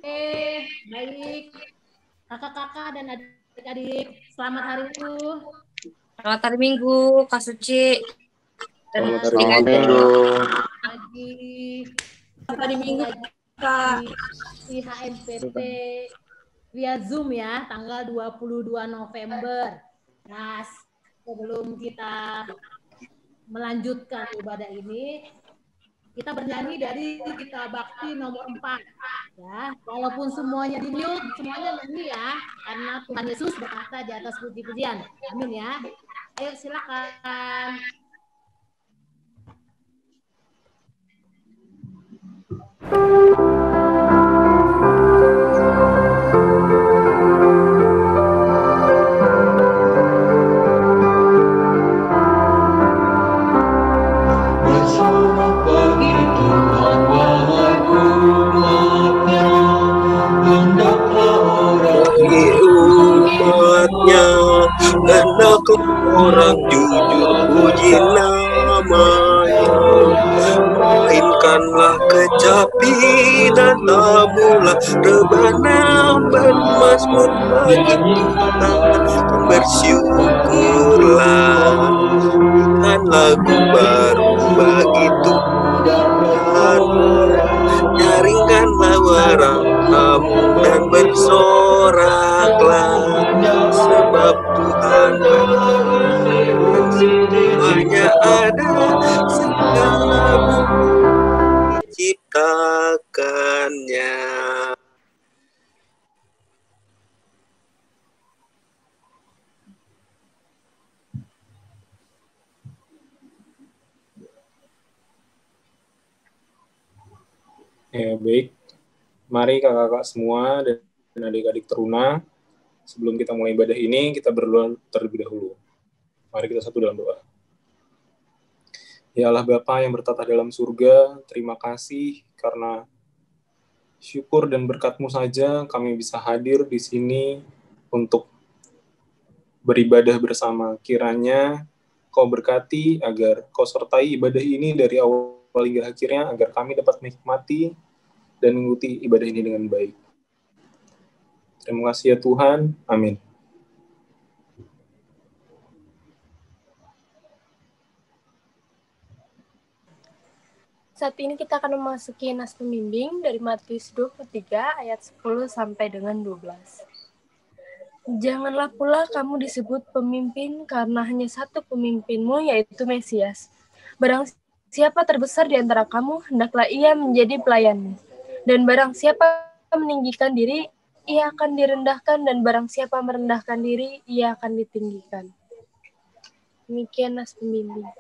Baik. Kakak-kakak dan adik-adik, selamat hari Minggu. Selamat hari Minggu, Kak Suci. Selamat hari Minggu. Lagi Selamat hari Minggu, Kak. di HMPT via Zoom ya, tanggal 22 November. Nah, sebelum kita melanjutkan ibadah ini, kita bernyanyi dari Gita Bakti nomor 4. Ya, walaupun semuanya di mute, semuanya nyanyi ya, karena Tuhan Yesus berkata di atas puji-pujian. Amin ya. Ayo silakan. Hendaklah orang jujur puji namanya, mainkanlah kecapi dan tabulah rebana bermazmur bagi Tuhan, bersyukurlah, nyanyikan lagu baru bagi Tuhan, nyaringkanlah waramu dan bersoraklah, sebab Tuhan semuanya ada, segala diciptakannya. Ya, baik. Mari kakak-kakak semua dan adik-adik teruna, sebelum kita mulai ibadah ini, kita berdoa terlebih dahulu. Mari kita satu dalam doa. Ya Allah Bapa yang bertata dalam surga, terima kasih karena syukur dan berkat-Mu saja kami bisa hadir di sini untuk beribadah bersama. Kiranya Kau berkati agar Kau sertai ibadah ini dari awal hingga akhirnya, agar kami dapat menikmati dan mengikuti ibadah ini dengan baik. Terima kasih ya Tuhan. Amin. Saat ini kita akan memasuki nas pembimbing dari Matius 23 ayat 10 sampai dengan 12. Janganlah pula kamu disebut pemimpin karena hanya satu pemimpinmu, yaitu Mesias. Barang siapa terbesar di antara kamu, hendaklah ia menjadi pelayanmu. Dan barang siapa meninggikan diri, ia akan direndahkan, dan barang siapa merendahkan diri, ia akan ditinggikan. Demikian nas pembimbing.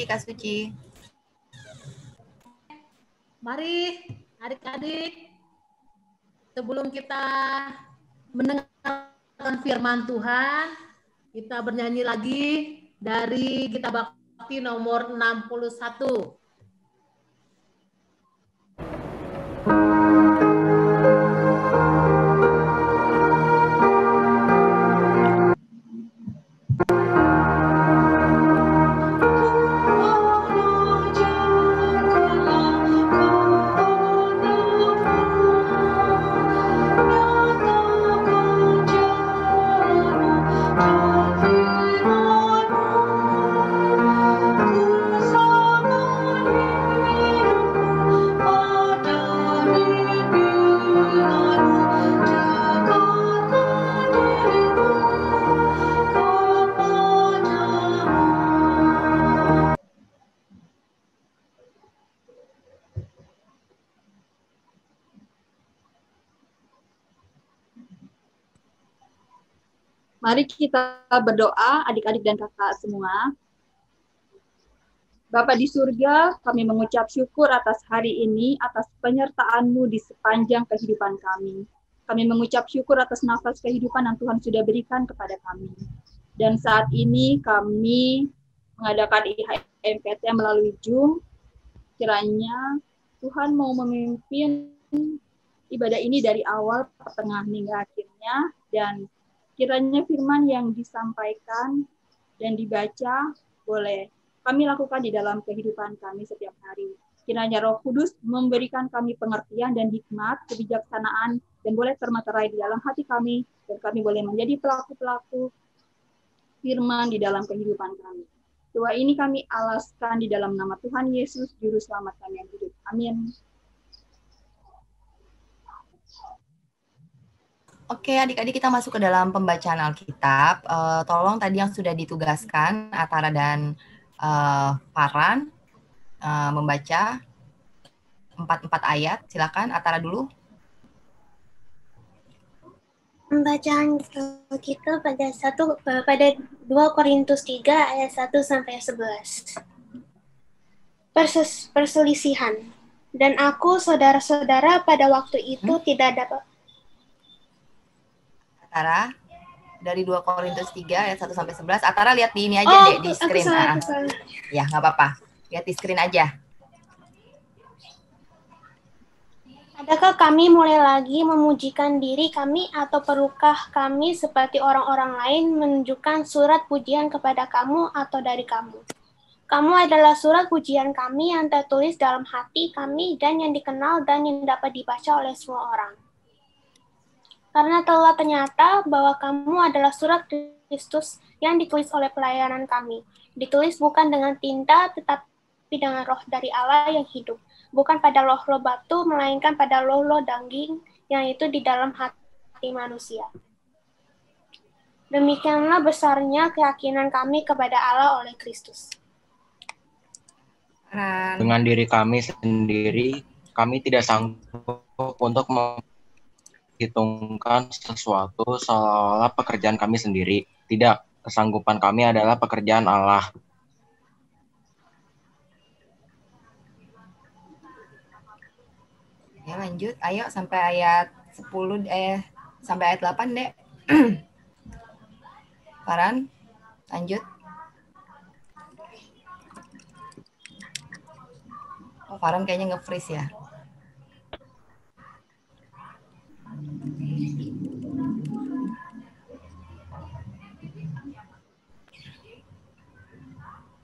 Kak Suci. Mari adik-adik, sebelum kita mendengarkan firman Tuhan, kita bernyanyi lagi dari Gita Bakti nomor 61. Mari kita berdoa, adik-adik dan kakak semua. Bapa di surga, kami mengucap syukur atas hari ini, atas penyertaan-Mu di sepanjang kehidupan kami. Kami mengucap syukur atas nafas kehidupan yang Tuhan sudah berikan kepada kami. Dan saat ini kami mengadakan IHMPT melalui Zoom. Kiranya Tuhan mau memimpin ibadah ini dari awal, pertengahan, hingga akhirnya. Dan kiranya firman yang disampaikan dan dibaca boleh kami lakukan di dalam kehidupan kami setiap hari. Kiranya Roh Kudus memberikan kami pengertian dan hikmat, kebijaksanaan, dan boleh termaterai di dalam hati kami, dan kami boleh menjadi pelaku-pelaku firman di dalam kehidupan kami. Doa ini kami alaskan di dalam nama Tuhan Yesus, Juru Selamat kami yang hidup. Amin. Oke, adik-adik, kita masuk ke dalam pembacaan Alkitab. Tolong tadi yang sudah ditugaskan, Atara dan Farhan, membaca 4 ayat. Silakan, Atara dulu. Pembacaan kita pada 2 Korintus 3 ayat 1 sampai 11. Perselisihan. Dan aku, saudara-saudara, pada waktu itu tidak dapat. Atara, dari 2 Korintus 3 ayat 1 sampai 11. Atara lihat di ini aja deh, di screen. Ya, nggak apa-apa. Lihat di screen aja. Adakah kami mulai lagi memujikan diri kami, atau perlukah kami seperti orang-orang lain menunjukkan surat pujian kepada kamu atau dari kamu? Kamu adalah surat pujian kami yang tertulis dalam hati kami dan yang dikenal dan yang dapat dibaca oleh semua orang. Karena telah ternyata bahwa kamu adalah surat Kristus yang ditulis oleh pelayanan kami. Ditulis bukan dengan tinta, tetapi dengan roh dari Allah yang hidup. Bukan pada loh-loh batu, melainkan pada loh-loh daging yang itu di dalam hati manusia. Demikianlah besarnya keyakinan kami kepada Allah oleh Kristus. Dengan diri kami sendiri, kami tidak sanggup untuk menghitungkan sesuatu seolah pekerjaan kami sendiri. Tidak, kesanggupan kami adalah pekerjaan Allah. Ya, lanjut. Ayo sampai ayat 10 sampai ayat 8, Dek. Farhan, lanjut. Oh, Farhan kayaknya nge-freeze ya.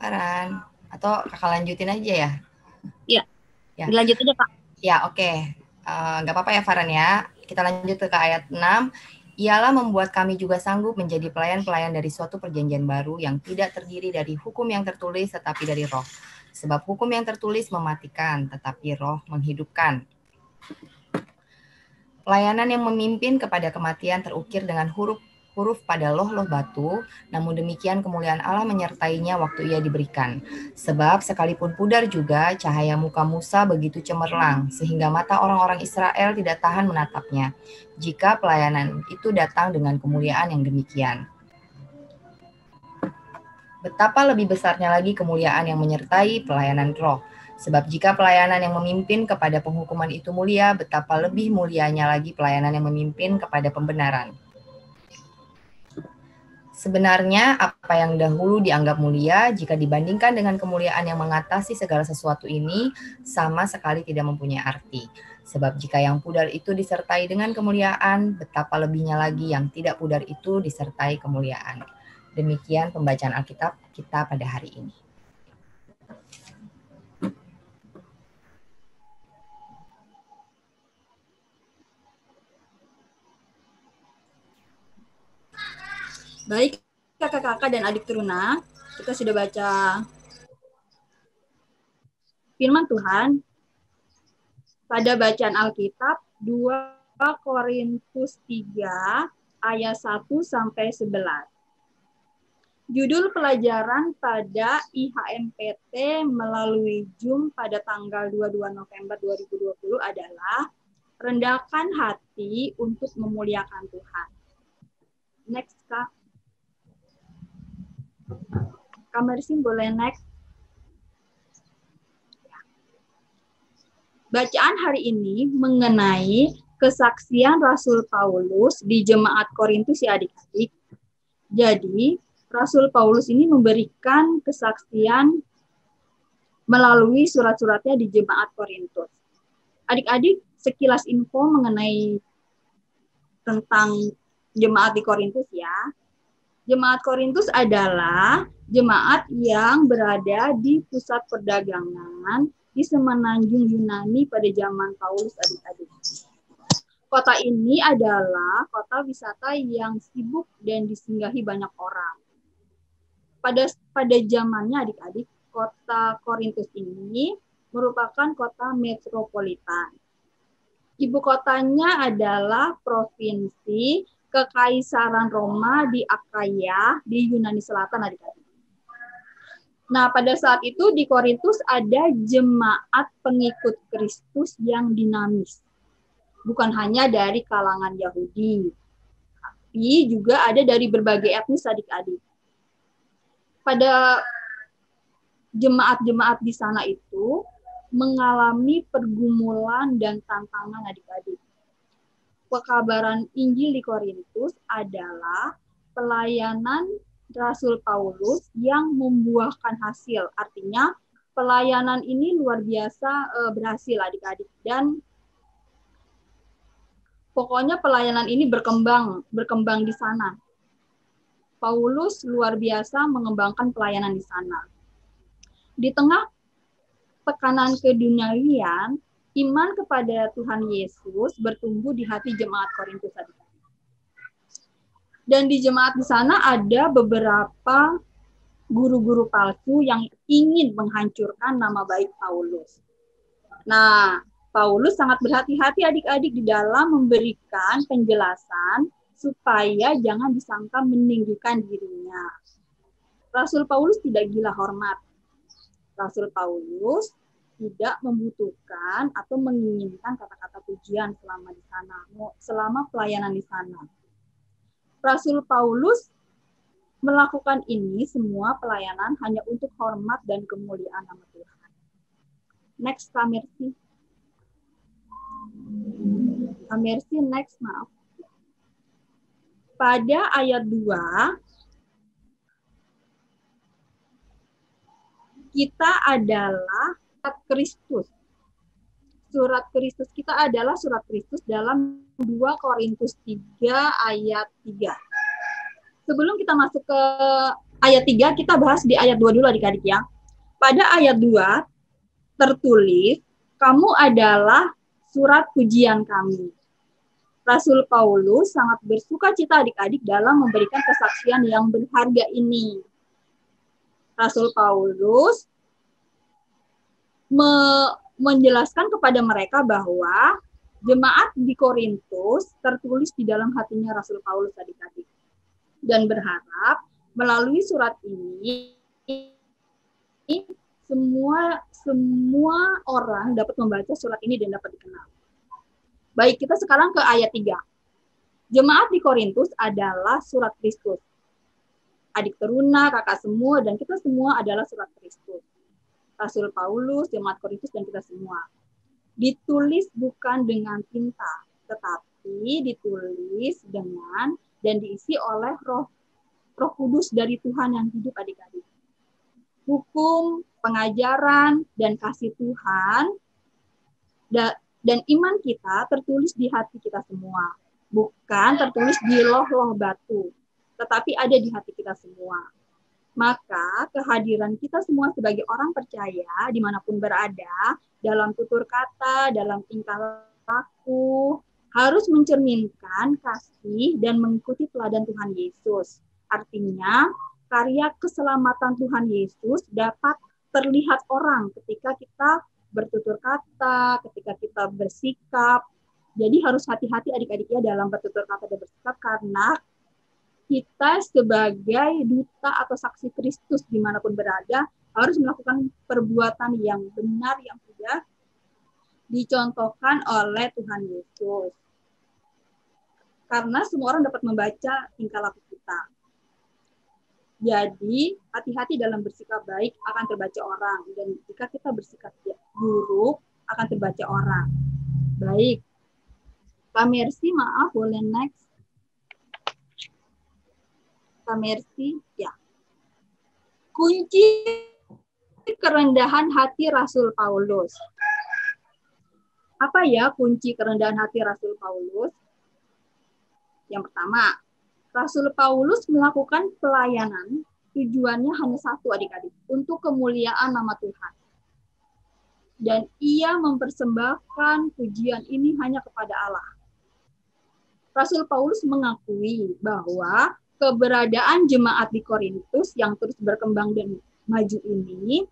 Farhan, atau Kakak lanjutin aja ya? Iya. Ya. Dilanjut aja, Kak. Ya, oke. Nggak apa-apa ya, Farhan ya. Kita lanjut ke ayat 6. Ialah membuat kami juga sanggup menjadi pelayan-pelayan dari suatu perjanjian baru yang tidak terdiri dari hukum yang tertulis tetapi dari roh. Sebab hukum yang tertulis mematikan, tetapi roh menghidupkan. Pelayanan yang memimpin kepada kematian terukir dengan huruf pada loh-loh batu, namun demikian kemuliaan Allah menyertainya waktu ia diberikan. Sebab sekalipun pudar juga, cahaya muka Musa begitu cemerlang, sehingga mata orang-orang Israel tidak tahan menatapnya, jika pelayanan itu datang dengan kemuliaan yang demikian. Betapa lebih besarnya lagi kemuliaan yang menyertai pelayanan roh. Sebab jika pelayanan yang memimpin kepada penghukuman itu mulia, betapa lebih mulianya lagi pelayanan yang memimpin kepada pembenaran. Sebenarnya apa yang dahulu dianggap mulia jika dibandingkan dengan kemuliaan yang mengatasi segala sesuatu ini sama sekali tidak mempunyai arti. Sebab jika yang pudar itu disertai dengan kemuliaan, betapa lebihnya lagi yang tidak pudar itu disertai kemuliaan. Demikian pembacaan Alkitab kita pada hari ini. Baik, kakak-kakak dan adik teruna, kita sudah baca firman Tuhan pada bacaan Alkitab 2 Korintus 3 ayat 1 sampai 11. Judul pelajaran pada IHMPT melalui Zoom pada tanggal 22 November 2020 adalah Rendahkan Hati untuk Memuliakan Tuhan. Next, Kak. Kamersin boleh next. Bacaan hari ini mengenai kesaksian Rasul Paulus di Jemaat Korintus ya adik-adik. Jadi, Rasul Paulus ini memberikan kesaksian melalui surat-suratnya di jemaat Korintus. Adik-adik, sekilas info mengenai tentang jemaat di Korintus ya. Jemaat Korintus adalah jemaat yang berada di pusat perdagangan di semenanjung Yunani pada zaman Paulus, adik-adik. Kota ini adalah kota wisata yang sibuk dan disinggahi banyak orang. Pada zamannya adik-adik, kota Korintus ini merupakan kota metropolitan. Ibu kotanya adalah provinsi Kekaisaran Roma di Akaya di Yunani Selatan, adik-adik. Nah, pada saat itu di Korintus ada jemaat pengikut Kristus yang dinamis. Bukan hanya dari kalangan Yahudi, tapi juga ada dari berbagai etnis, adik-adik. Pada jemaat-jemaat di sana itu mengalami pergumulan dan tantangan, adik-adik. Pekabaran Injil di Korintus adalah pelayanan Rasul Paulus yang membuahkan hasil. Artinya pelayanan ini luar biasa berhasil, adik-adik. Dan pokoknya pelayanan ini berkembang di sana. Paulus luar biasa mengembangkan pelayanan di sana. Di tengah tekanan keduniawian, iman kepada Tuhan Yesus bertumbuh di hati jemaat Korintus. Dan di jemaat di sana ada beberapa guru-guru palsu yang ingin menghancurkan nama baik Paulus. Nah, Paulus sangat berhati-hati adik-adik di dalam memberikan penjelasan supaya jangan disangka meninggikan dirinya. Rasul Paulus tidak gila hormat. Rasul Paulus tidak membutuhkan atau menginginkan kata-kata pujian selama di sana, selama pelayanan di sana. Rasul Paulus melakukan ini semua pelayanan hanya untuk hormat dan kemuliaan nama Tuhan. Next, Kak Mercy. Kak Mercy, next, maaf. Pada ayat 2, kita adalah surat Kristus. Surat Kristus kita adalah surat Kristus dalam 2 Korintus 3 ayat 3. Sebelum kita masuk ke ayat 3, kita bahas di ayat 2 dulu adik-adik ya. Pada ayat 2 tertulis, kamu adalah surat pujian kami. Rasul Paulus sangat bersuka cita adik-adik dalam memberikan kesaksian yang berharga ini. Rasul Paulus menjelaskan kepada mereka bahwa jemaat di Korintus tertulis di dalam hatinya Rasul Paulus adik-adik. Dan berharap melalui surat ini semua orang dapat membaca surat ini dan dapat dikenal. Baik, kita sekarang ke ayat 3. Jemaat di Korintus adalah surat Kristus. Adik teruna, kakak semua, dan kita semua adalah surat Kristus. Rasul Paulus, jemaat Korintus, dan kita semua. Ditulis bukan dengan tinta, tetapi ditulis dengan dan diisi oleh Roh Kudus dari Tuhan yang hidup adik-adik. Hukum, pengajaran, dan kasih Tuhan dan iman kita tertulis di hati kita semua. Bukan tertulis di loh-loh batu, tetapi ada di hati kita semua. Maka kehadiran kita semua sebagai orang percaya dimanapun berada, dalam tutur kata, dalam tingkah laku, harus mencerminkan kasih dan mengikuti teladan Tuhan Yesus. Artinya, karya keselamatan Tuhan Yesus dapat terlihat orang ketika kita bertutur kata, ketika kita bersikap. Jadi harus hati-hati adik-adik ya dalam bertutur kata dan bersikap, karena kita sebagai duta atau saksi Kristus dimanapun berada harus melakukan perbuatan yang benar yang sudah dicontohkan oleh Tuhan Yesus. Karena semua orang dapat membaca tingkah laku kita. Jadi, hati-hati dalam bersikap baik akan terbaca orang. Dan jika kita bersikap buruk, akan terbaca orang. Baik. Kak Mercy, maaf, boleh next. Kak Mercy, ya. Kunci kerendahan hati Rasul Paulus. Apa ya kunci kerendahan hati Rasul Paulus? Yang pertama, Rasul Paulus melakukan pelayanan tujuannya hanya satu adik-adik, untuk kemuliaan nama Tuhan. Dan ia mempersembahkan pujian ini hanya kepada Allah. Rasul Paulus mengakui bahwa keberadaan jemaat di Korintus yang terus berkembang dan maju ini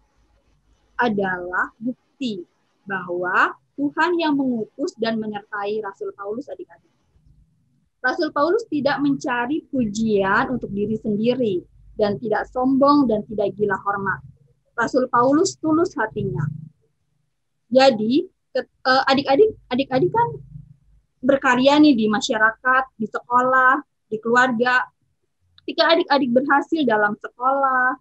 adalah bukti bahwa Tuhan yang mengutus dan menyertai Rasul Paulus adik-adik. Rasul Paulus tidak mencari pujian untuk diri sendiri dan tidak sombong dan tidak gila hormat. Rasul Paulus tulus hatinya. Jadi adik-adik kan berkarya nih di masyarakat, di sekolah, di keluarga. Ketika adik-adik berhasil dalam sekolah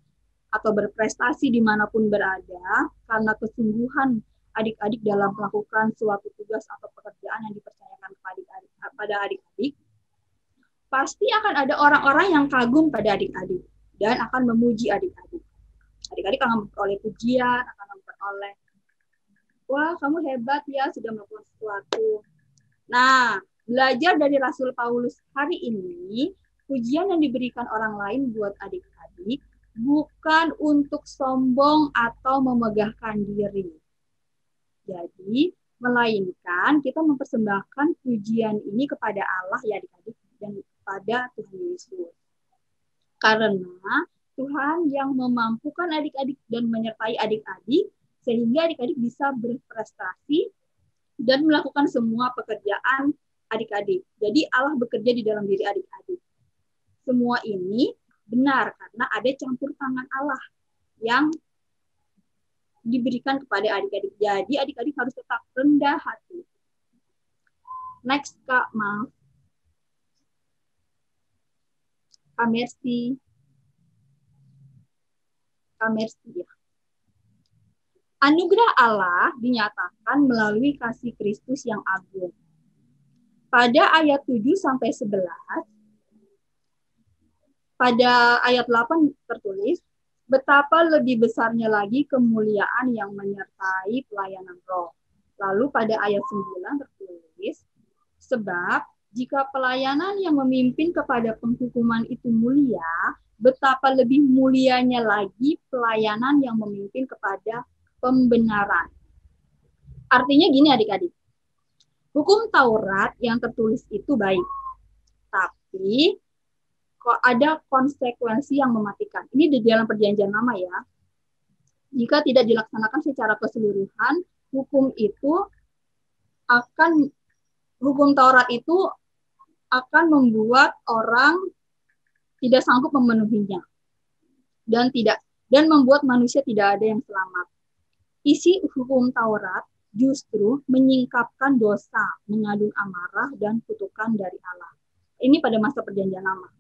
atau berprestasi dimanapun berada, karena kesungguhan adik-adik dalam melakukan suatu tugas atau pekerjaan yang dipercayakan kepada adik-adik, pasti akan ada orang-orang yang kagum pada adik-adik dan akan memuji adik-adik. Adik-adik akan memperoleh pujian, akan memperoleh, wah kamu hebat ya sudah melakukan sesuatu. Nah, belajar dari Rasul Paulus hari ini, pujian yang diberikan orang lain buat adik-adik bukan untuk sombong atau memegahkan diri. Jadi, melainkan kita mempersembahkan pujian ini kepada Allah ya adik-adik dan kepada Tuhan Yesus. Karena Tuhan yang memampukan adik-adik dan menyertai adik-adik sehingga adik-adik bisa berprestasi dan melakukan semua pekerjaan adik-adik. Jadi Allah bekerja di dalam diri adik-adik. Semua ini benar karena ada campur tangan Allah yang diberikan kepada adik-adik. Jadi adik-adik harus tetap rendah hati. Next, Kak, maaf. Kak Mercy. Kak Mercy ya. Anugerah Allah dinyatakan melalui kasih Kristus yang agung. Pada ayat 7-11, pada ayat 8 tertulis, betapa lebih besarnya lagi kemuliaan yang menyertai pelayanan roh. Lalu pada ayat 9 tertulis, sebab jika pelayanan yang memimpin kepada penghukuman itu mulia, betapa lebih mulianya lagi pelayanan yang memimpin kepada pembenaran. Artinya gini adik-adik, hukum Taurat yang tertulis itu baik, tapi kok ada konsekuensi yang mematikan. Ini di dalam perjanjian lama ya. Jika tidak dilaksanakan secara keseluruhan, hukum Taurat itu akan membuat orang tidak sanggup memenuhinya dan membuat manusia tidak ada yang selamat. Isi hukum Taurat justru menyingkapkan dosa, mengandung amarah dan kutukan dari Allah. Ini pada masa perjanjian lama.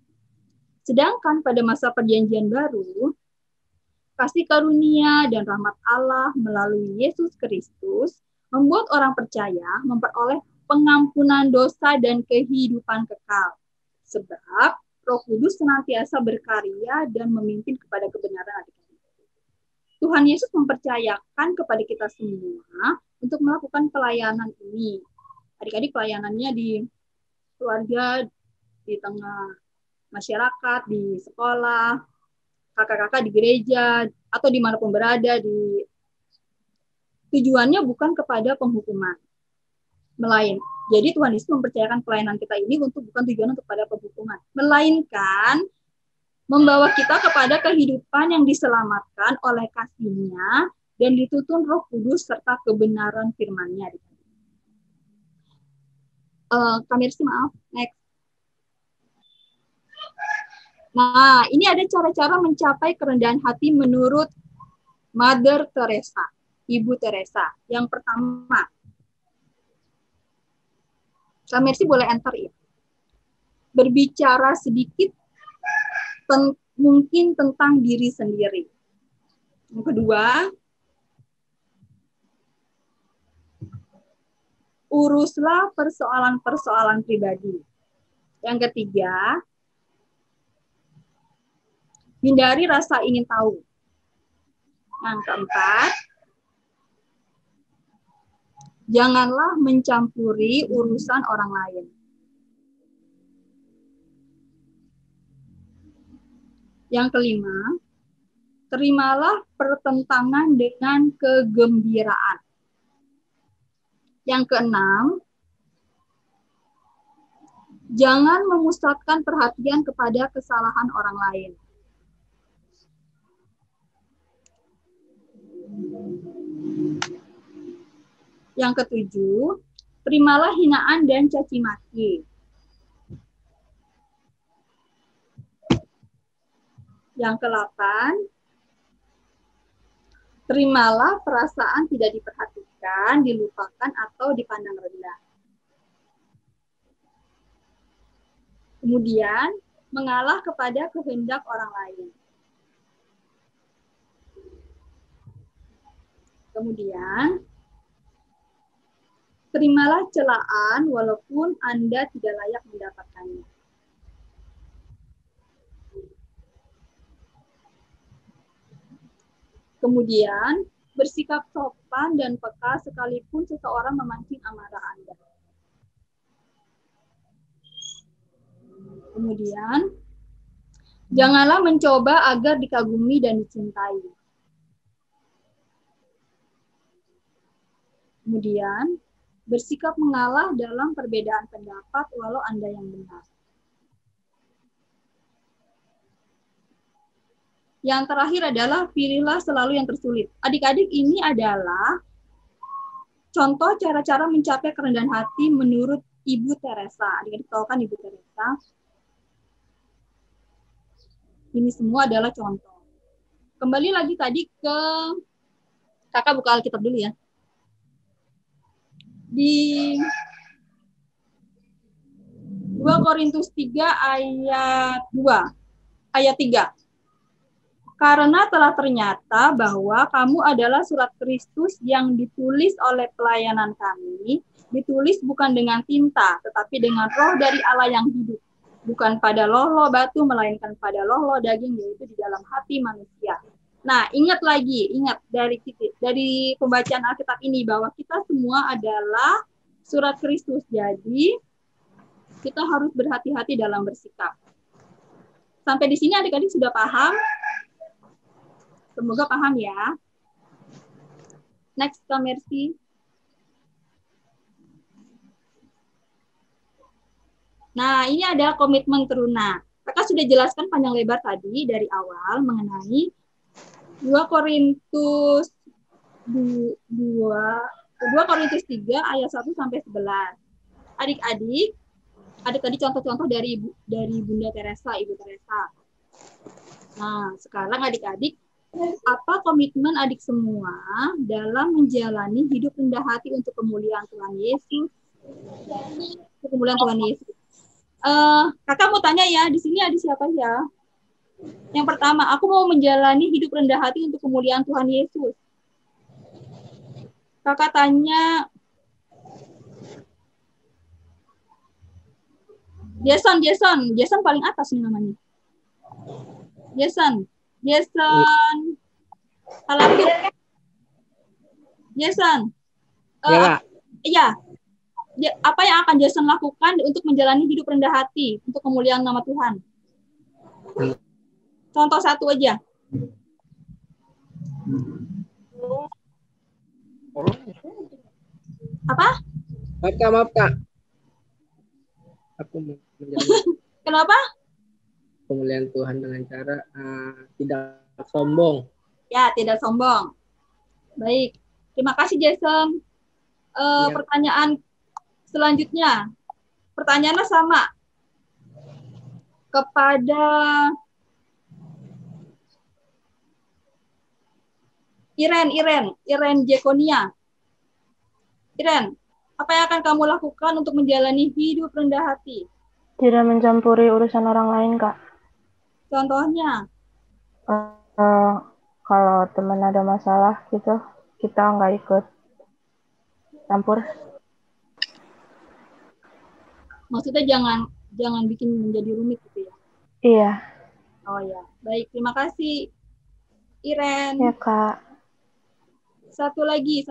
Sedangkan pada masa perjanjian baru, kasih karunia dan rahmat Allah melalui Yesus Kristus membuat orang percaya memperoleh pengampunan dosa dan kehidupan kekal. Sebab Roh Kudus senantiasa berkarya dan memimpin kepada kebenaran adik-adik. Tuhan Yesus mempercayakan kepada kita semua untuk melakukan pelayanan ini. Adik-adik pelayanannya di keluarga, di tengah masyarakat, di sekolah, kakak-kakak di gereja, atau dimanapun berada. Tujuannya bukan kepada penghukuman. Jadi Tuhan Yesus mempercayakan pelayanan kita ini bukan tujuan untuk pada penghukuman. Melainkan membawa kita kepada kehidupan yang diselamatkan oleh kasih-Nya dan dituntun Roh Kudus serta kebenaran firman-Nya. Kak Mercy, maaf, next. Nah, ini ada cara-cara mencapai kerendahan hati menurut Mother Teresa, Ibu Teresa. Yang pertama, Kak Mercy boleh enter ya. Berbicara sedikit mungkin tentang diri sendiri. Yang kedua, uruslah persoalan-persoalan pribadi. Yang ketiga, hindari rasa ingin tahu. Yang keempat, janganlah mencampuri urusan orang lain. Yang kelima, terimalah pertentangan dengan kegembiraan. Yang keenam, jangan memusatkan perhatian kepada kesalahan orang lain. Yang ketujuh, terimalah hinaan dan caci maki. Yang ke-8, terimalah perasaan tidak diperhatikan, dilupakan, atau dipandang rendah. Kemudian, mengalah kepada kehendak orang lain. Kemudian, terimalah celaan walaupun Anda tidak layak mendapatkannya. Kemudian, bersikap sopan dan peka sekalipun seseorang memancing amarah Anda. Kemudian, janganlah mencoba agar dikagumi dan dicintai. Kemudian, bersikap mengalah dalam perbedaan pendapat walau Anda yang benar. Yang terakhir adalah pilihlah selalu yang tersulit. Adik-adik, ini adalah contoh cara-cara mencapai kerendahan hati menurut Ibu Teresa. Adik-adik tahu kan Ibu Teresa? Ini semua adalah contoh. Kembali lagi tadi ke kakak buka Alkitab dulu ya. Di 2 Korintus 3 ayat 2, ayat 3. Karena telah ternyata bahwa kamu adalah surat Kristus yang ditulis oleh pelayanan kami, ditulis bukan dengan tinta, tetapi dengan roh dari Allah yang hidup. Bukan pada loh-loh batu, melainkan pada loh-loh daging, yaitu di dalam hati manusia. Nah, ingat dari pembacaan Alkitab ini bahwa kita semua adalah surat Kristus. Jadi, kita harus berhati-hati dalam bersikap. Sampai di sini adik-adik sudah paham? Semoga paham ya. Next, Kak Mercy. Nah, ini ada komitmen teruna. Kakak sudah jelaskan panjang lebar tadi dari awal mengenai 2 Korintus 3 ayat 1 sampai 11. Adik-adik contoh-contoh dari Bunda Teresa, Ibu Teresa. Nah, sekarang adik-adik, apa komitmen adik semua dalam menjalani hidup rendah hati untuk kemuliaan Tuhan Yesus? Untuk kemuliaan Tuhan Yesus. Kakak mau tanya ya, di sini ada siapa ya? Yang pertama, aku mau menjalani hidup rendah hati untuk kemuliaan Tuhan Yesus. Kakak tanya, Jason paling atas nih namanya. Jason, halo. Jason, iya. Apa yang akan Jason lakukan untuk menjalani hidup rendah hati untuk kemuliaan nama Tuhan? Contoh satu aja. Apa? Maaf Kak. Aku mau menjalani Kenapa? kemuliaan Tuhan dengan cara tidak sombong. Ya, tidak sombong. Baik. Terima kasih Jason. Pertanyaan selanjutnya. Pertanyaannya sama. Kepada Iren Jekonia. Iren, apa yang akan kamu lakukan untuk menjalani hidup rendah hati? Tidak mencampuri urusan orang lain, Kak. Contohnya? Kalau teman ada masalah gitu, kita nggak ikut campur. Maksudnya jangan bikin menjadi rumit gitu ya? Iya. Oh ya, baik. Terima kasih, Iren. Ya, Kak. Satu lagi.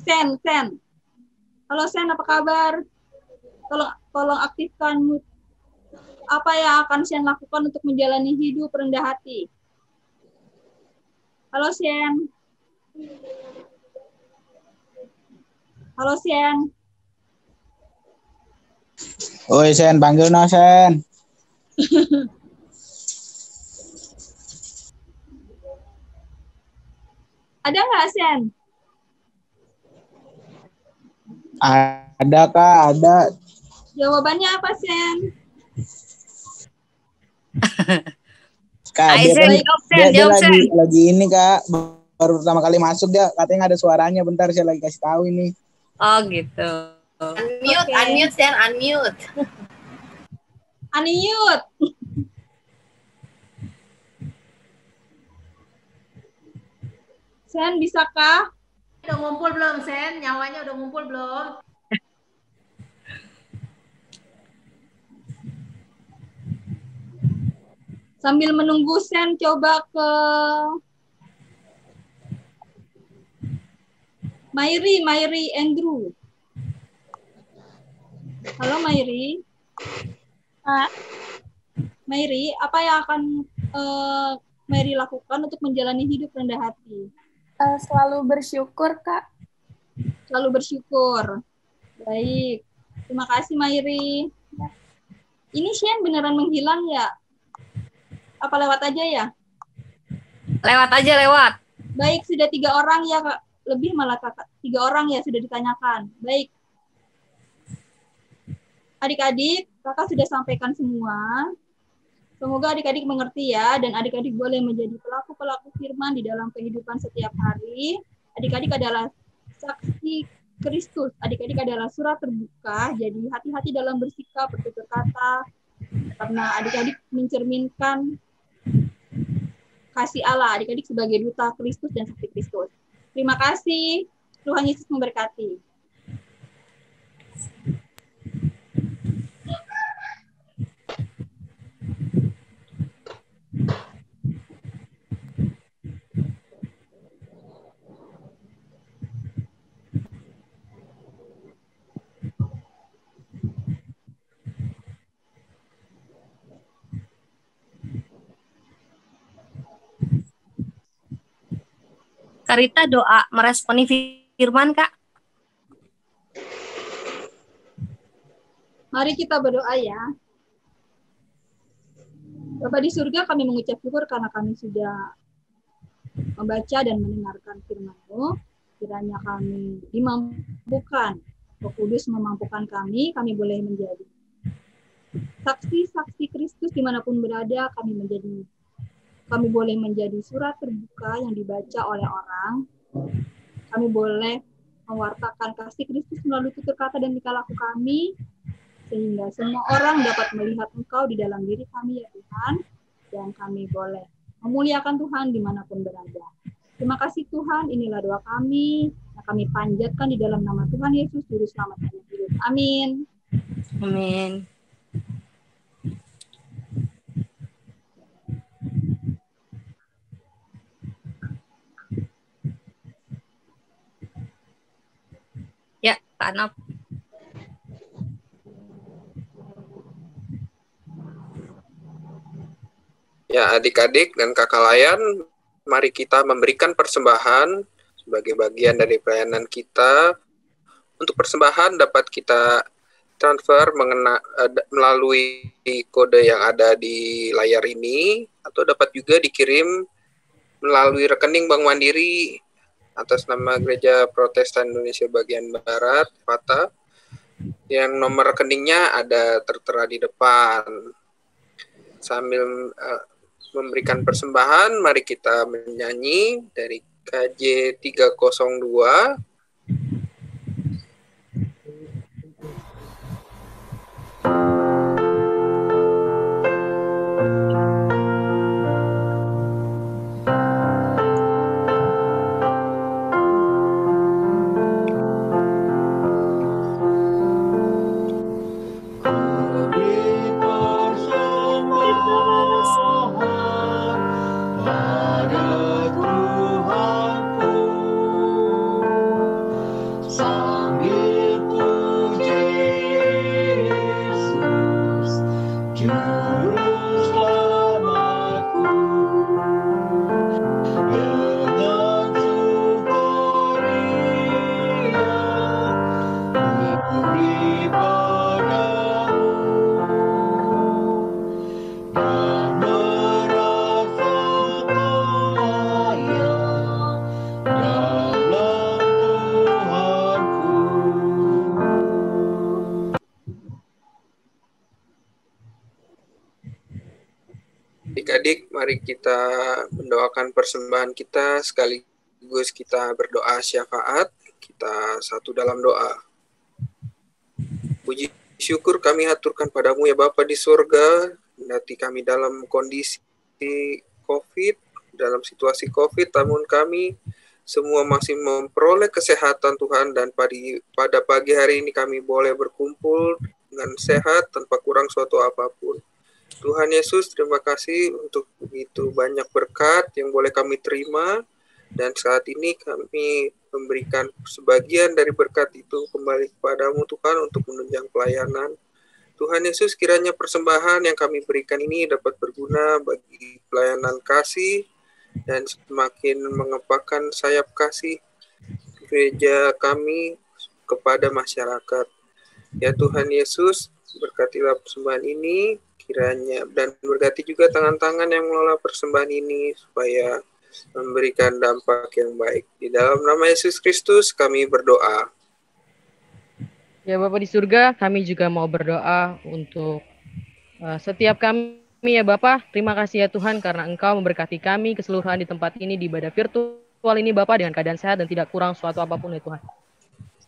Sen. Halo Sen, apa kabar? Tolong aktifkan mute. Apa yang akan Sen lakukan untuk menjalani hidup rendah hati? Halo Sen. Oi Sen, panggil no Sen. Ada nggak Sen? Ada Kak, ada. Jawabannya apa Sen? Kak, Ayo, Sen, dia jawab, Sen. lagi ini Kak, baru pertama kali masuk dia katanya nggak ada suaranya. Bentar saya lagi kasih tahu ini. Oh gitu. Unmute Sen, unmute. Unmute. Sen, bisakah? Udah ngumpul belum, Sen? Nyawanya udah ngumpul belum? Sambil menunggu Sen, coba ke Mairi Andrew. Halo Mairi. Mairi, apa yang akan Mairi lakukan untuk menjalani hidup rendah hati? Selalu bersyukur, Kak. Selalu bersyukur. Baik. Terima kasih, Mairi. Ini Shen beneran menghilang ya? Apa lewat aja ya? Lewat. Baik, sudah 3 orang ya, Kak. Lebih malah Kakak. 3 orang ya sudah ditanyakan. Baik. Adik-adik, Kakak sudah sampaikan semua. Semoga adik-adik mengerti ya, dan adik-adik boleh menjadi pelaku-pelaku firman di dalam kehidupan setiap hari. Adik-adik adalah saksi Kristus. Adik-adik adalah surat terbuka, jadi hati-hati dalam bersikap, bertutur kata, karena adik-adik mencerminkan kasih Allah. Adik-adik sebagai duta Kristus dan saksi Kristus. Terima kasih. Tuhan Yesus memberkati. Karita doa meresponi firman, Kak. Mari kita berdoa ya. Bapa di surga, kami mengucap syukur karena kami sudah membaca dan mendengarkan firman-Mu. Kiranya kami dimampukan, Roh Kudus memampukan kami boleh menjadi saksi-saksi Kristus dimanapun berada, kami boleh menjadi surat terbuka yang dibaca oleh orang. Kami boleh mewartakan kasih Kristus melalui tutur kata dan tingkah laku kami, sehingga semua orang dapat melihat Engkau di dalam diri kami ya Tuhan, dan kami boleh memuliakan Tuhan dimanapun berada. Terima kasih Tuhan, inilah doa kami, yang kami panjatkan di dalam nama Tuhan Yesus, Juru Selamat kami hidup. Amin. Amin. Ya, Kak Nop. Ya, adik-adik dan kakak layan, mari kita memberikan persembahan sebagai bagian dari pelayanan kita. Untuk persembahan dapat kita transfer melalui kode yang ada di layar ini, atau dapat juga dikirim melalui rekening Bank Mandiri atas nama Gereja Protestan Indonesia Bagian Barat, FATA, yang nomor rekeningnya ada tertera di depan. Sambil memberikan persembahan, mari kita menyanyi dari KJ 302. Pada Mari kita mendoakan persembahan kita sekaligus kita berdoa syafaat. Kita satu dalam doa. Puji syukur kami haturkan padamu ya Bapa di surga, kendati kami dalam kondisi COVID, dalam situasi COVID, namun kami semua masih memperoleh kesehatan Tuhan, dan pada pagi hari ini kami boleh berkumpul dengan sehat tanpa kurang suatu apapun. Tuhan Yesus, terima kasih untuk begitu banyak berkat yang boleh kami terima, dan saat ini kami memberikan sebagian dari berkat itu kembali kepadamu Tuhan untuk menunjang pelayanan. Tuhan Yesus, kiranya persembahan yang kami berikan ini dapat berguna bagi pelayanan kasih dan semakin mengepakkan sayap kasih gereja kami kepada masyarakat. Ya Tuhan Yesus, berkatilah persembahan ini kiranya, dan berkati juga tangan-tangan yang mengelola persembahan ini supaya memberikan dampak yang baik. Di dalam nama Yesus Kristus kami berdoa. Ya Bapa di surga, kami juga mau berdoa untuk setiap kami ya Bapa. Terima kasih ya Tuhan karena Engkau memberkati kami keseluruhan di tempat ini, di ibadah virtual ini Bapa, dengan keadaan sehat dan tidak kurang suatu apapun ya Tuhan.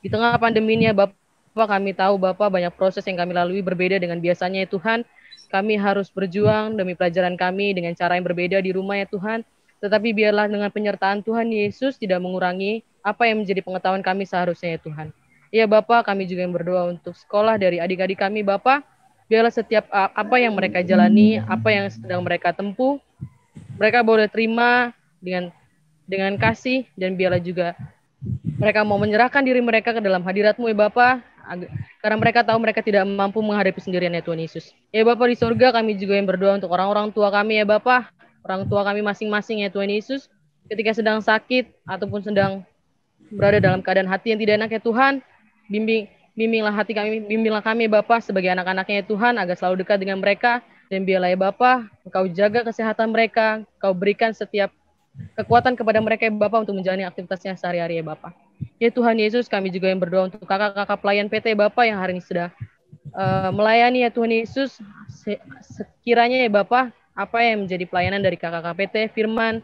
Di tengah pandemi ini ya Bapa, kami tahu Bapa banyak proses yang kami lalui berbeda dengan biasanya ya Tuhan. Kami harus berjuang demi pelajaran kami dengan cara yang berbeda di rumah ya Tuhan. Tetapi biarlah dengan penyertaan Tuhan Yesus tidak mengurangi apa yang menjadi pengetahuan kami seharusnya ya Tuhan. Ya Bapak, kami juga yang berdoa untuk sekolah dari adik-adik kami Bapak. Biarlah setiap apa yang mereka jalani, apa yang sedang mereka tempuh, mereka boleh terima dengan kasih, dan biarlah juga mereka mau menyerahkan diri mereka ke dalam hadirat-Mu ya Bapak, karena mereka tahu mereka tidak mampu menghadapi sendirian ya Tuhan Yesus. Ya Bapak di surga, kami juga yang berdoa untuk orang-orang tua kami ya Bapak, orang tua kami masing-masing ya Tuhan Yesus, ketika sedang sakit ataupun sedang berada dalam keadaan hati yang tidak enak ya Tuhan, bimbinglah hati kami, bimbinglah kami Bapak sebagai anak-anaknya ya Tuhan, agar selalu dekat dengan mereka, dan biarlah ya Bapak, Engkau jaga kesehatan mereka, Engkau berikan setiap kekuatan kepada mereka ya Bapak untuk menjalani aktivitasnya sehari-hari ya Bapak. Ya Tuhan Yesus, kami juga yang berdoa untuk kakak-kakak pelayan PT Bapak yang hari ini sudah melayani ya Tuhan Yesus. Sekiranya ya Bapak, apa yang menjadi pelayanan dari kakak-kakak PT Firman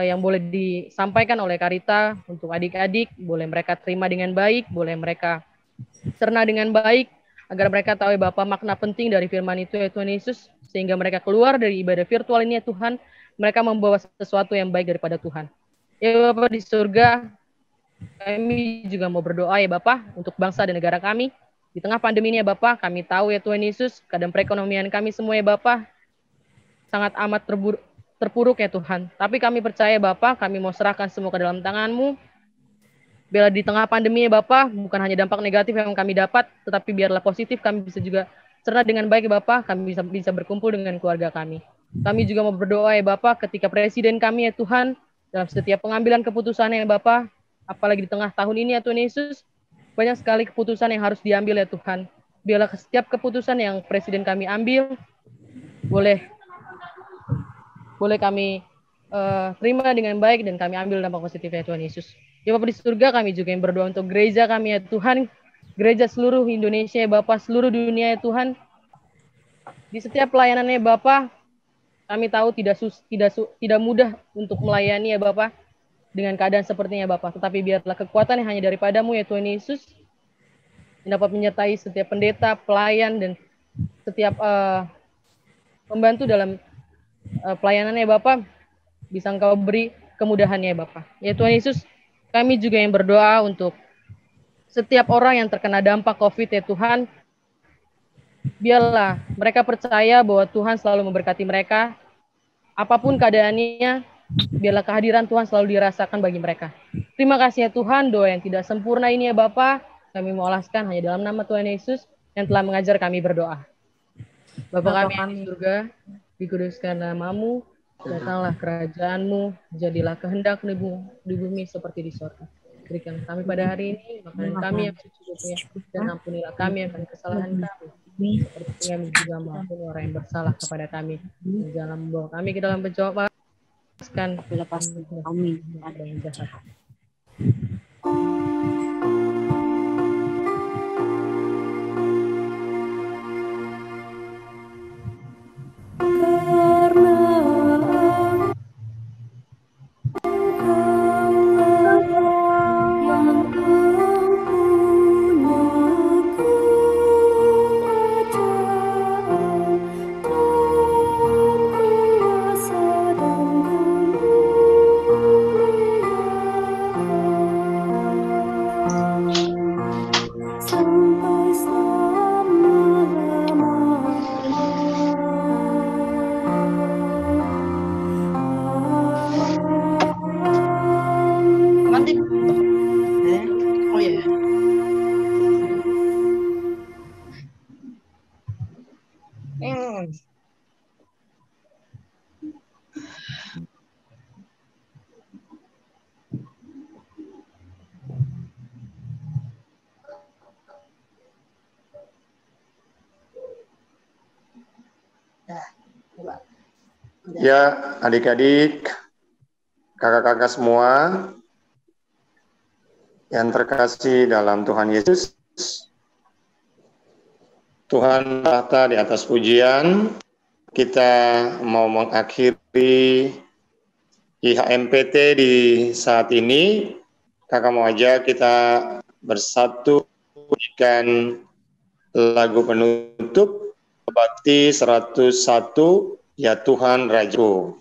yang boleh disampaikan oleh Karita untuk adik-adik, boleh mereka terima dengan baik, boleh mereka cerna dengan baik, agar mereka tahu ya Bapak makna penting dari firman itu ya Tuhan Yesus, sehingga mereka keluar dari ibadah virtual ini ya Tuhan, mereka membawa sesuatu yang baik daripada Tuhan. Ya Bapak di surga, kami juga mau berdoa ya Bapak untuk bangsa dan negara kami. Di tengah pandemi ini ya Bapak, kami tahu ya Tuhan Yesus, keadaan perekonomian kami semua ya Bapak sangat amat terpuruk ya Tuhan. Tapi kami percaya Bapak, kami mau serahkan semua ke dalam tangan-Mu. Biarlah di tengah pandemi ya Bapak, bukan hanya dampak negatif yang kami dapat, tetapi biarlah positif kami bisa juga cerna dengan baik ya Bapak, kami bisa berkumpul dengan keluarga kami. Kami juga mau berdoa ya Bapak ketika presiden kami ya Tuhan, dalam setiap pengambilan keputusannya ya Bapak, apalagi di tengah tahun ini ya Tuhan Yesus, banyak sekali keputusan yang harus diambil ya Tuhan. Biarlah setiap keputusan yang presiden kami ambil, boleh kami terima dengan baik, dan kami ambil dampak positif ya Tuhan Yesus. Ya Bapak di surga, kami juga yang berdoa untuk gereja kami ya Tuhan, gereja seluruh Indonesia ya Bapak, seluruh dunia ya Tuhan. Di setiap pelayanannya Bapak, kami tahu tidak mudah untuk melayani ya Bapak dengan keadaan sepertinya Bapak, tetapi biarlah kekuatan yang hanya daripada-Mu ya Tuhan Yesus yang dapat menyertai setiap pendeta, pelayan, dan setiap pembantu dalam pelayanannya Bapak, bisa Engkau beri kemudahannya Bapak. Ya Tuhan Yesus, kami juga yang berdoa untuk setiap orang yang terkena dampak COVID ya Tuhan, biarlah mereka percaya bahwa Tuhan selalu memberkati mereka, apapun keadaannya, biarlah kehadiran Tuhan selalu dirasakan bagi mereka. Terima kasih ya Tuhan, doa yang tidak sempurna ini ya Bapa, kami mau alaskan hanya dalam nama Tuhan Yesus yang telah mengajar kami berdoa. Bapa kami yang di surga, dikuduskan nama-Mu, datanglah kerajaan-Mu, jadilah kehendak-Mu di bumi seperti di surga. Berikan kami pada hari ini makanan kami yang secukupnya, dan ampunilah kami akan kesalahan kami, seperti kami juga mengampuni orang yang bersalah kepada kami. Jangan membawa kami ke dalam pencobaan, lepaskan kami dari yang jahat. Karena Ya, adik-adik, kakak-kakak semua yang terkasih dalam Tuhan Yesus, Tuhan tahta di atas pujian, kita mau mengakhiri IHMPT di saat ini. Kakak mau aja kita bersatu menyanyikan lagu penutup Bakti 101, Ya Tuhan Rajaku.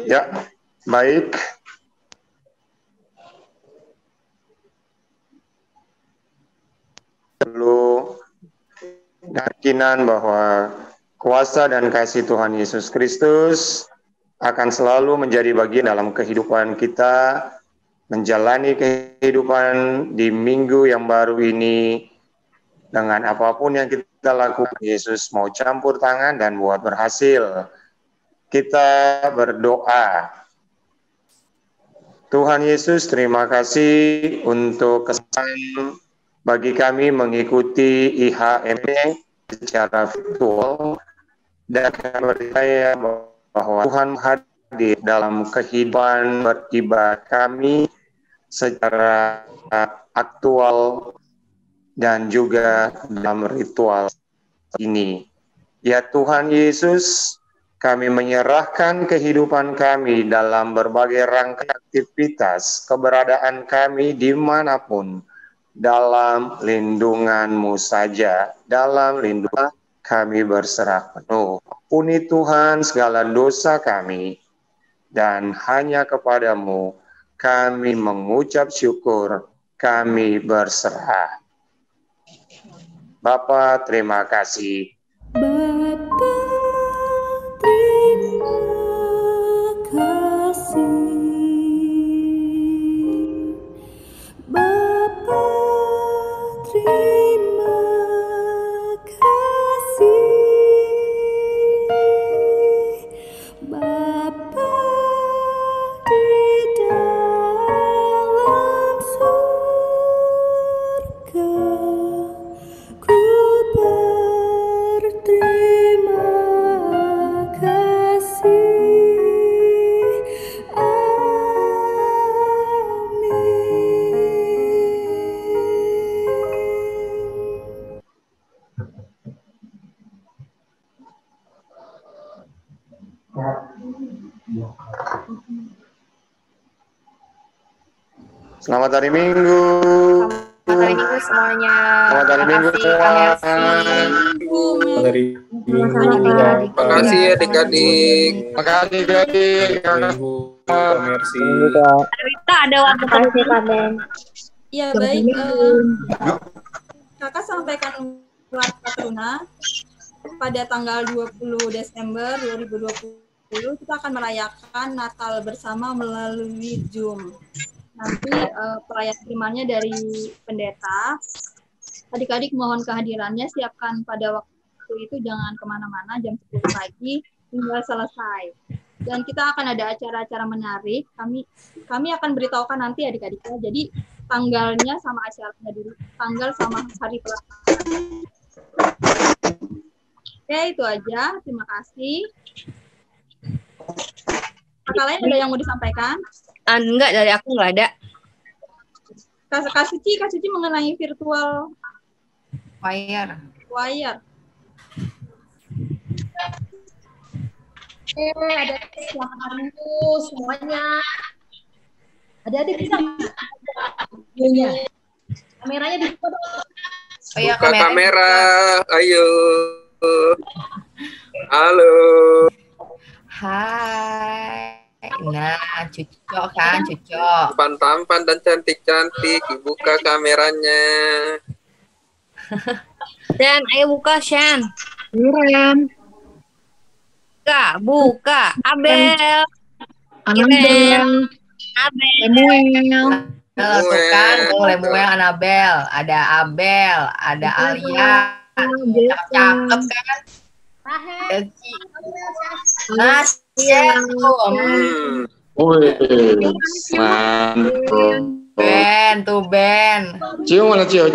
Ya, baik. Perlu keyakinan bahwa kuasa dan kasih Tuhan Yesus Kristus akan selalu menjadi bagian dalam kehidupan kita, menjalani kehidupan di minggu yang baru ini dengan apapun yang kita lakukan. Yesus mau campur tangan dan buat berhasil. Kita berdoa. Tuhan Yesus, terima kasih untuk kesempatan bagi kami mengikuti IHMP secara virtual, dan kami percaya bahwa Tuhan hadir dalam kehidupan beribadah kami secara aktual dan juga dalam ritual ini. Ya Tuhan Yesus, kami menyerahkan kehidupan kami dalam berbagai rangkaian aktivitas, keberadaan kami dimanapun, dalam lindungan-Mu saja, dalam lindungan kami berserah penuh. Ampuni Tuhan segala dosa kami, dan hanya kepadamu kami mengucap syukur, kami berserah. Bapa, terima kasih. Bapa, terima kasih. Bapa, terima kasih. Bapa di dalam surga, ku berterima kasih. Selamat hari Minggu. Selamat hari Minggu semuanya. Selamat hari Minggu semua. Selamat hari Minggu. Terima kasih adik-adik. Terima kasih adik-adik. Kak Mercy. Kita ada waktu kasih kamen. Ya baik. Kakak sampaikan keluarga Teruna pada tanggal 20 Desember 2020 kita akan merayakan Natal bersama melalui Zoom. Nanti perayaan primernya dari pendeta. Adik-adik mohon kehadirannya, siapkan pada waktu itu, jangan kemana-mana, jam 10 pagi hingga selesai. Dan kita akan ada acara-acara menarik, kami akan beritahukan nanti adik-adiknya, jadi tanggalnya sama acaranya dulu, tanggal sama hari pelaksanaan. Oke, itu aja, terima kasih. Kakak lain ada yang mau disampaikan? Enggak, dari aku enggak ada. Kak Suci mengenai virtual Choir. Ada selamat hari Minggu semuanya. Adik-adik bisa videonya. Kameranya dibuka dong. Oh ya, Buka kamera. Ayo. Halo. Hai. Nah, Cucok kan, Cucok. Tampan dan cantik-cantik. Dibuka kameranya. Dan ayo buka, Shan. Ren. Buka. Abel. Anabel. Lemuel. Tuh kan, Lemuel, Anabel. Ada Abel, ada Alia. Cakep kan? Nah, mantap. Ben. Cio mana Cio?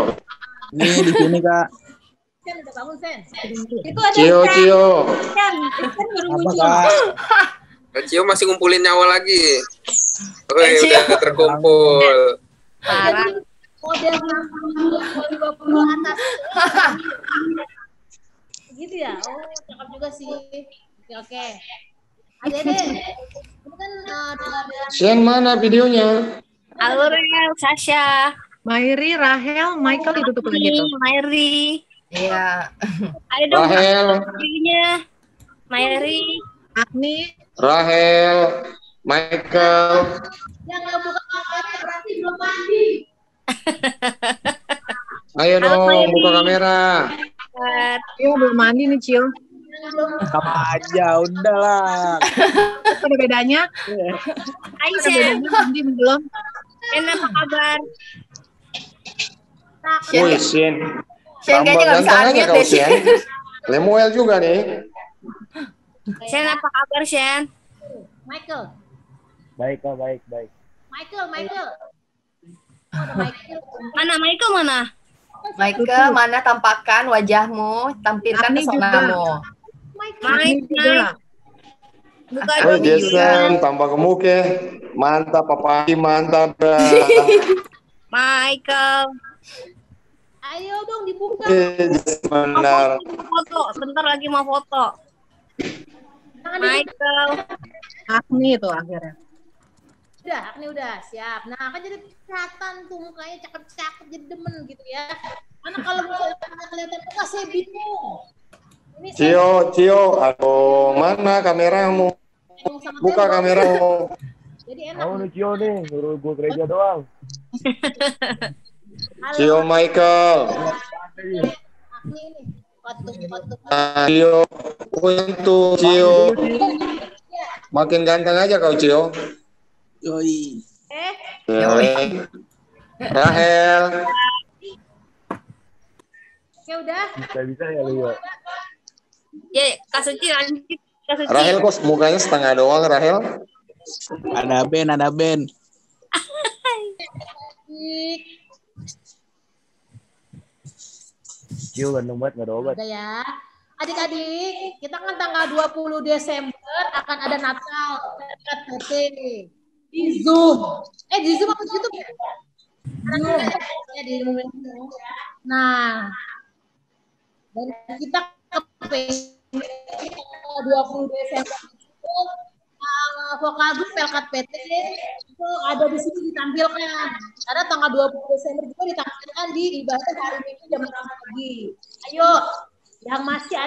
Nih di sini Kak. Sen, udah bangun Sen. Itu ada Cio. Sen baru muncul. Kak Cio masih ngumpulin nyawa lagi. Oke, udah terkumpul. Parah. Model 20 atas. Gitu ya? Oh, cakep juga sih. Oke. Adik-adik, ini kan Shen mana videonya? Aurel, Sasha. Mairi, Rahel, Michael ditutup lagi tuh. Mairi. Iya. Ayo dong. Rahel. Videonya. Mairi. Agni. Rahel. Michael. yang nggak buka kamera berarti belum mandi. Ayo dong, buka kamera. Cio belum mandi nih, Cio. Apa aja, udahlah. Ada bedanya? Hai, Ada bedanya mandi belum? Apa kabar? Woi, Shen. Shen kayaknya nggak bisa unmute deh, Shen. Lemuel juga nih. Shen, apa kabar, Shen? Michael. Baik, Kak, baik. Michael. Mana Michael mana? Michael, mana tampakkan wajahmu, tampilkan pesonamu. Michael. Buka Oh, Jason, tambah gemuk ya. Mantap, Papa. Mantap. Michael. Ayo dong dibuka. Benar. Foto, sebentar lagi mau foto. Michael. Agni itu akhirnya. Udah, siap. Nah, kan jadi kelihatan tuh mukanya cakep-cakep, jadi demen gitu ya. Karena kalau misalnya kelihatan muka saya bingung. Cio, aduh, mana kameramu? Buka kameramu. Jadi enak. Kamu nih Cio nih, suruh gue gereja doang. Cio Michael. Cio, untuk Cio. Makin ganteng aja kau Cio. Yoi. Rahel. Oke, udah. Bisa ya lu ya. Ya, Kak Suci lanjut. Kak Suci. Rahel kok mukanya setengah doang Rahel? Ada Ben. Cio ganteng banget, gak ada obat. Udah ya. Adik-adik, kita kan tanggal 20 Desember akan ada Natal KTT di Zoom. Di Zoom apa di YouTube ya? Zoom. Nah, dan kita ke 20 Desember itu vokal grup Pelkat PT itu itu ada di sini ditampilkan. Karena tanggal 20 Desember juga ditampilkan di ibadah hari Minggu jam 6 pagi. Ayo, yang masih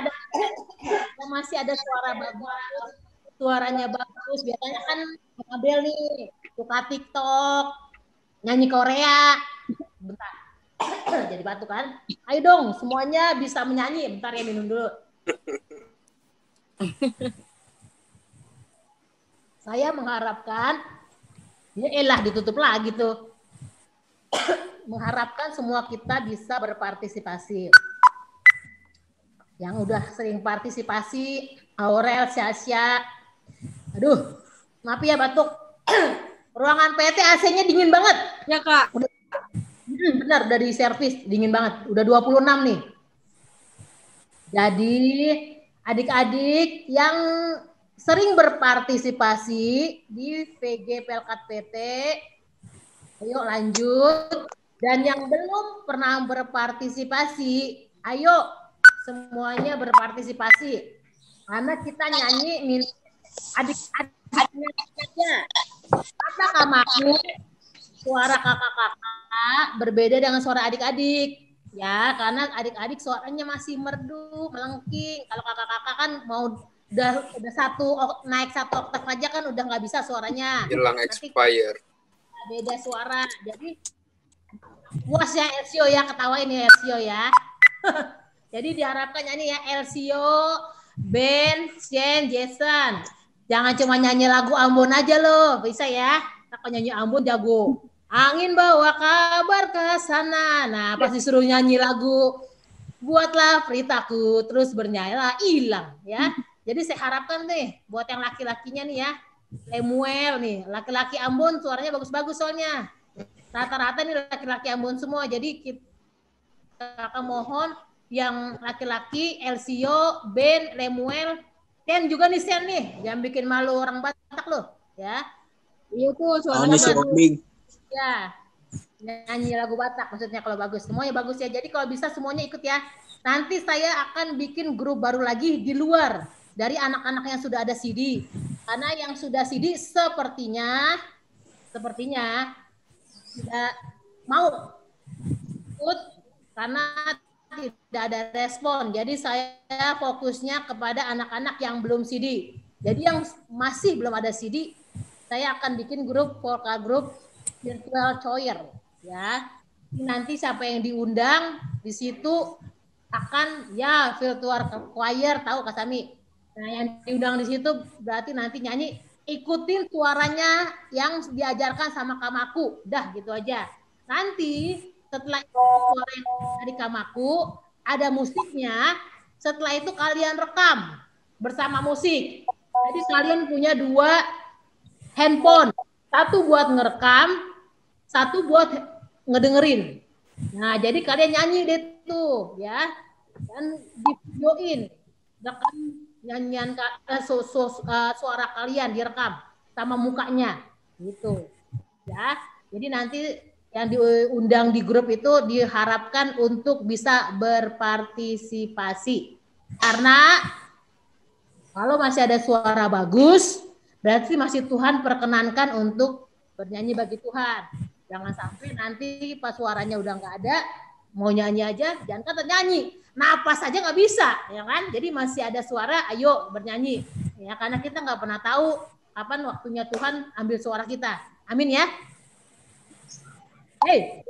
ada suara bagus, suaranya bagus. Biasanya kan Abel nih suka TikTok, nyanyi Korea. Bentar. Jadi batuk kan? Ayo dong, semuanya bisa menyanyi. Bentar ya, minum dulu. Saya mengharapkan, ya elah ditutup lagi tuh. Mengharapkan semua kita bisa berpartisipasi. Yang udah sering partisipasi, Aurel, Syasya. Aduh, maaf ya batuk. Ruangan PT AC-nya dingin banget. Ya Kak. Udah, benar, udah di servis, dingin banget. Udah 26 nih. Jadi adik-adik yang sering berpartisipasi di VG Pelkat PT, ayo lanjut. Dan yang belum pernah berpartisipasi, ayo semuanya berpartisipasi. Karena kita nyanyi adik-adiknya saja. Kata kamaku, suara kakak-kakak berbeda dengan suara adik-adik. Ya, karena adik-adik suaranya masih merdu, melengking. Kalau kakak-kakak kan mau udah naik satu oktav aja kan udah nggak bisa suaranya. Jelang expired. Beda suara. Jadi puas ya Elsio ya, ketawain ya Elsio ya. Jadi diharapkan nyanyi ya Elsio, Ben, Shen, Jason. Jangan cuma nyanyi lagu Ambon aja loh, bisa ya. Kalau nyanyi Ambon jago. Angin bawa kabar ke sana. Nah, pas disuruh nyanyi lagu buatlah peritaku, terus bernyanyilah hilang ya. Jadi saya harapkan nih buat yang laki-lakinya nih ya, Lemuel nih, laki-laki Ambon suaranya bagus-bagus soalnya. Rata-rata nih laki-laki Ambon semua. Jadi kita mohon yang laki-laki Elsio, Ben, Lemuel, Ken juga nih Sen nih, jangan bikin malu orang Batak loh, ya. Iya tuh suaranya bagus. Ya, nyanyi lagu Batak maksudnya kalau bagus. Semuanya bagus ya. Jadi kalau bisa semuanya ikut ya. Nanti saya akan bikin grup baru lagi di luar dari anak-anak yang sudah ada CD. Karena yang sudah CD sepertinya tidak mau ikut karena tidak ada respon. Jadi saya fokusnya kepada anak-anak yang belum CD. Jadi yang masih belum ada CD, saya akan bikin grup Polka Group Virtual Choir ya. Nanti siapa yang diundang di situ akan ya virtual choir, tahu Kak Sami. Nah, yang diundang di situ berarti nanti nyanyi ikutin suaranya yang diajarkan sama Kamaku. Dah gitu aja. Nanti setelah itu suara yang dari Kamaku ada musiknya, setelah itu kalian rekam bersama musik. Jadi kalian punya 2 handphone. Satu buat ngerekam, satu buat ngedengerin. Nah, jadi kalian nyanyi deh tuh ya. Dan di-videoin. Rekam nyanyian suara kalian direkam sama mukanya gitu. Ya. Jadi nanti yang diundang di grup itu diharapkan untuk bisa berpartisipasi. Karena kalau masih ada suara bagus, berarti masih Tuhan perkenankan untuk bernyanyi bagi Tuhan. Jangan sampai nanti pas suaranya udah nggak ada, mau nyanyi aja, jangan kata nyanyi, napas aja nggak bisa, ya kan? Jadi masih ada suara, ayo bernyanyi, ya karena kita nggak pernah tahu kapan waktunya Tuhan ambil suara kita. Amin ya. Hey,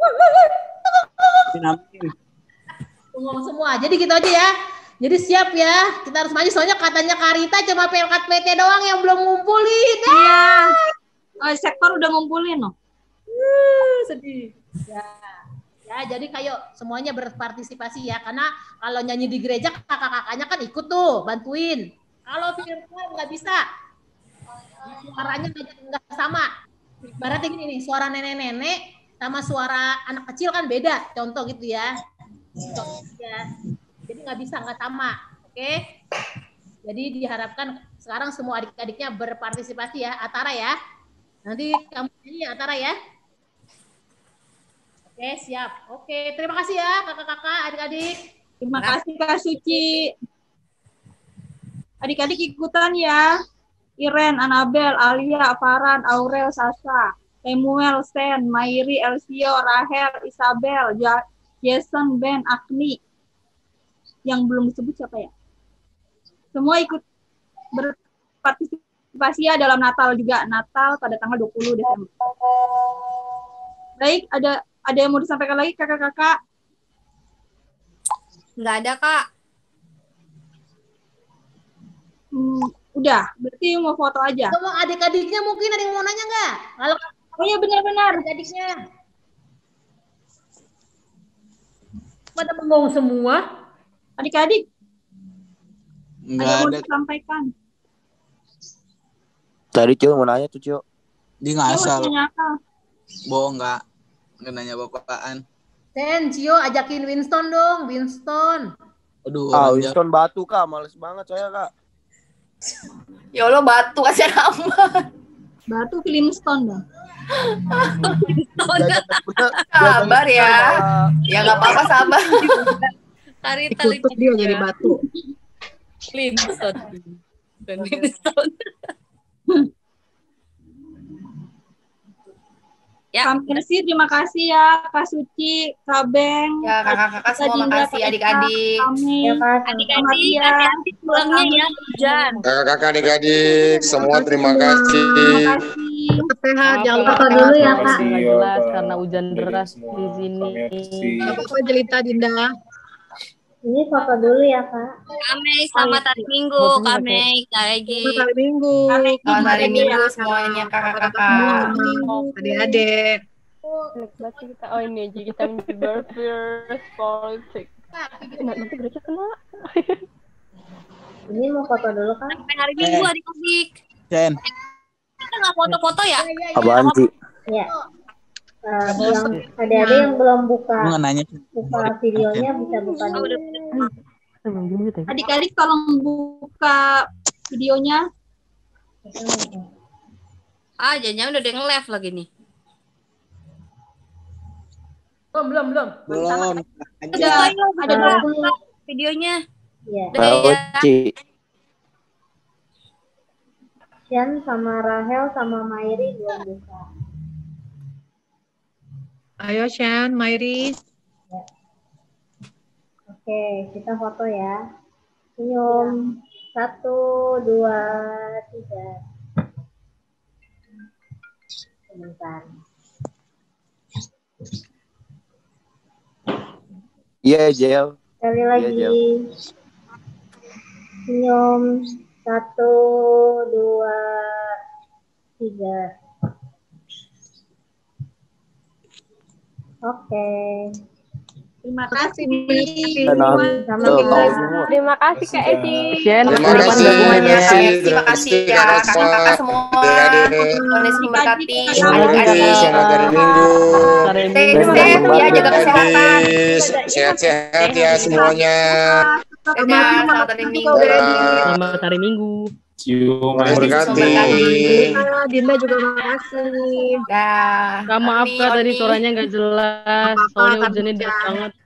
ngomong semua. Jadi gitu aja ya. Jadi siap ya, kita harus maju soalnya katanya Karita cuma Pelkat PT doang yang belum ngumpulin. Iya. Sektor udah ngumpulin loh. Sedih. Ya, jadi kayak semuanya berpartisipasi ya, karena kalau nyanyi di gereja kakak-kakaknya kan ikut tuh bantuin. Kalau virtual nggak bisa, suaranya nggak sama. Ibaratnya gini nih, suara nenek-nenek sama suara anak kecil kan beda, contoh gitu ya. Jadi nggak bisa, nggak sama, oke? Jadi diharapkan sekarang semua adik-adiknya berpartisipasi ya, Atara ya. Nanti kamu ini Atara ya. Oke, siap. Oke, terima kasih ya kakak-kakak, adik-adik. Terima kasih Kak Suci. Adik-adik ikutan ya. Iren, Anabel, Alia, Farhan, Aurel, Sasa. Samuel, Sen, Mairi, Elsio, Rahel, Isabel, Jason, Ben, Agni. Yang belum disebut siapa ya? Semua ikut berpartisipasi ya dalam Natal juga. Natal pada tanggal 20 Desember. Baik, ada yang mau disampaikan lagi kakak-kakak? Nggak ada, Kak. Udah, berarti mau foto aja. Semua adik-adiknya mungkin ada yang mau nanya nggak? Kalau oh iya benar-benar adik-adiknya. Pada bengong semua. Adik-adik. Enggak ada yang mau ada. disampaikan? Tadi Cio mau nanya tuh Cio. Dia nggak asal. Apa? Bohong nggak nanya bapaan. Sen, Cio ajakin Winston dong, Winston. Aduh. Winston batu Kak, males banget saya Kak. Ya Allah, batu kasih nama. Batu Flintstone dong. Sabar ya. Ya nggak apa-apa, sabar. Dikutuk dia jadi batu. Flintstone. Ya. Kak Mercy, terima kasih ya Kak Suci, Kak Beng. Ya, kakak-kakak semua makasih, adik-adik. Ya, adik-adik, hati-hati pulangnya ya, hujan. Kakak adik-adik, semua terima kasih. Sehat, jangan lupa Kakak dulu ya Kak. nggak jelas karena hujan deras di sini. Apa Jelita Dinda? Ini foto dulu ya Kak. Kak selamat hari Minggu, Kak Kak Egi. Selamat hari Minggu. Selamat hari Minggu semuanya kakak-kakak. Adik-adik. Oh ini aja kita menyebar politik. Nanti gereja kena. Ini mau foto dulu Kak. Sampai hari Minggu adik-adik. Sen. Kita nggak foto-foto ya? Apaan sih? Ya. Yang ada yang belum buka videonya bisa buka dulu. Adik-adik tolong buka videonya. Jangan-jangan udah ada yang live lagi nih. Belum. Ada videonya. Iya. Sian sama Rahel sama Mairi belum buka. Ayo Shan, Mairi. Ya. Oke, kita foto ya. Senyum. 1, 2, 3. Sebentar. Iya, Jel. Sekali lagi. Senyum. 1, 2, 3. Oke. Terima kasih. Terima kasih Kak Eci. Terima kasih. Terima kasih ya kakak-kakak semua. Tuhan Yesus memberkati. Selamat hari Minggu. Ya, jaga kesehatan. Sehat-sehat ya semuanya. Selamat hari Minggu. Selamat hari Minggu. Berkati. Dinda juga makasih. Ya. Maaf Kak, tadi suaranya nggak jelas. Soalnya hujannya deras banget.